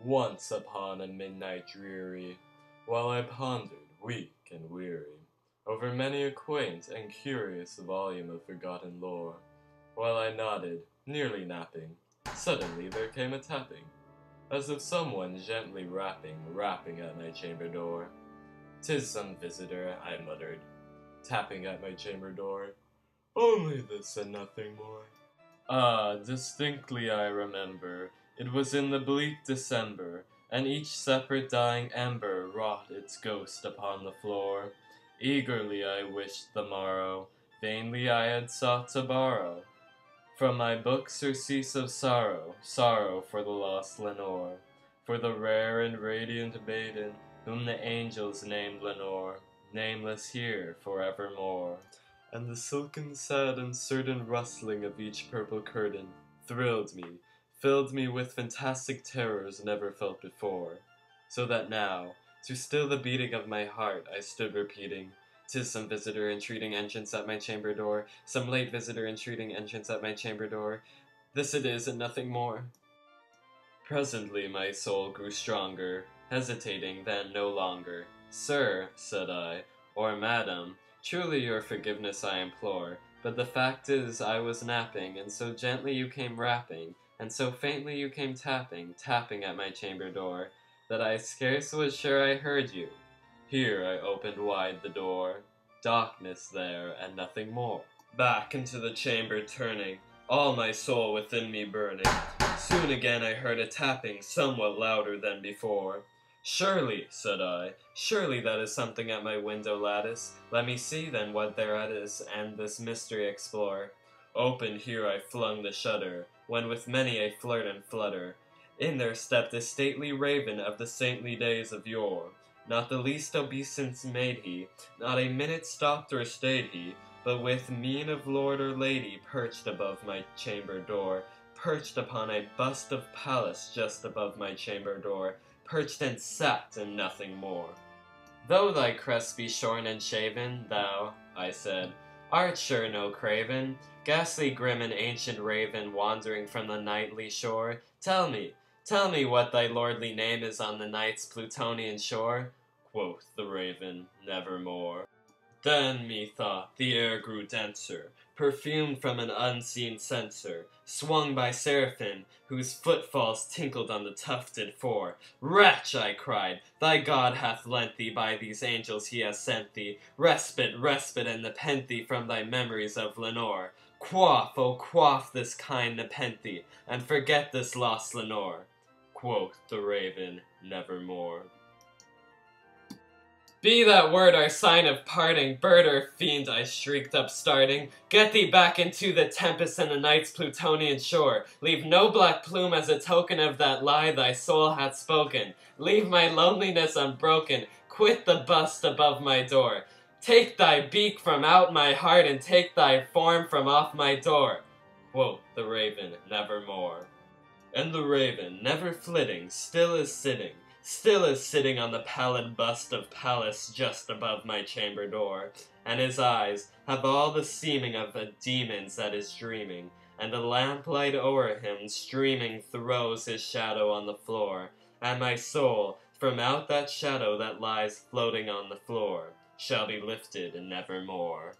Once upon a midnight dreary, while I pondered, weak and weary, over many a quaint and curious volume of forgotten lore, while I nodded, nearly napping, suddenly there came a tapping, as of someone gently rapping at my chamber door. "'Tis some visitor," I muttered, tapping at my chamber door. "Only this and nothing more." Ah, distinctly I remember, it was in the bleak December, and each separate dying ember wrought its ghost upon the floor. Eagerly I wished the morrow, vainly I had sought to borrow from my book surcease of sorrow, sorrow for the lost Lenore, for the rare and radiant maiden whom the angels named Lenore, nameless here forevermore. And the silken sad and certain rustling of each purple curtain thrilled me, filled me with fantastic terrors never felt before, so that now, to still the beating of my heart, I stood repeating, "'Tis some visitor entreating entrance at my chamber door, some late visitor entreating entrance at my chamber door. This it is and nothing more." Presently my soul grew stronger, hesitating then no longer. "Sir," said I, "or madam, truly your forgiveness I implore, but the fact is I was napping, and so gently you came rapping, and so faintly you came tapping at my chamber door, that I scarce was sure I heard you." Here I opened wide the door. Darkness there, and nothing more. Back into the chamber turning, all my soul within me burning, soon again I heard a tapping somewhat louder than before. "Surely," said I, "surely that is something at my window lattice. Let me see then what thereat is, and this mystery explore." Open here I flung the shutter, when with many a flirt and flutter, in there stepped a stately raven of the saintly days of yore. Not the least obeisance made he, not a minute stopped or stayed he, but with mien of lord or lady perched above my chamber door, perched upon a bust of Pallas just above my chamber door, perched and sat and nothing more. "Though thy crest be shorn and shaven, thou," I said, "art sure no craven, ghastly grim and ancient raven, wandering from the nightly shore. Tell me what thy lordly name is on the night's Plutonian shore." Quoth the raven, "Nevermore." Then, methought, the air grew denser, perfumed from an unseen censer, swung by seraphim, whose footfalls tinkled on the tufted floor. "Wretch," I cried, "thy God hath lent thee, by these angels he has sent thee, respite, and nepenthe from thy memories of Lenore. Quaff, oh quaff this kind nepenthe, and forget this lost Lenore." Quoth the raven, "Nevermore." "Be that word our sign of parting, bird or fiend," I shrieked upstarting, "get thee back into the tempest and the night's Plutonian shore. Leave no black plume as a token of that lie thy soul hath spoken. Leave my loneliness unbroken, quit the bust above my door. Take thy beak from out my heart, and take thy form from off my door." Quoth the raven, "Nevermore." And the raven, never flitting, still is sitting on the pallid bust of Pallas just above my chamber door, and his eyes have all the seeming of a demon's that is dreaming, and the lamplight o'er him streaming throws his shadow on the floor, and my soul, from out that shadow that lies floating on the floor, shall be lifted nevermore.